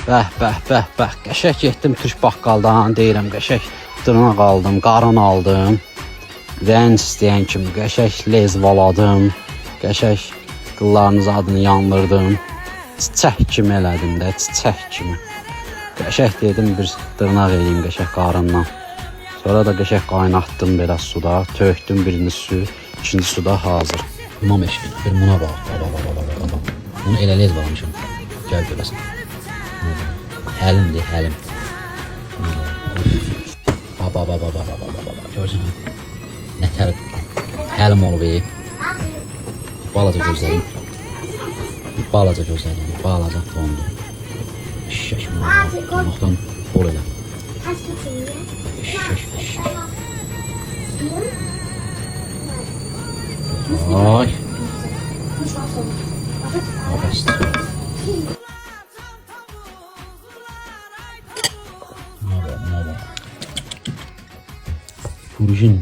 Bəh. Qəşək getdim Türk baqqaldan, deyirəm qəşək dırnaq aldım, qarın aldım. Rənc istəyən kimi qəşək lezvaladım. Qəşək qıllarınız adını yandırdım. Çiçək kimi elədim də, çiçək kimi. Qəşək dedim bir dırnaq eləyim qəşək qarından. Sonra da qəşək qaynatdım biraz suda, tökdüm birinci su, ikinci suda hazır. Mum eşkin, bir muna bax. Bunu elə lezvalamışım. Gəl görəsən. Həlimdir, həlim. Baba. Görürsən mi? Nətər həlim olub. Balaca gözlərim. Balaca dondu. Şişək mi? Olmaqdan bol elə. Şişək. Ay. Abəst. Purjin.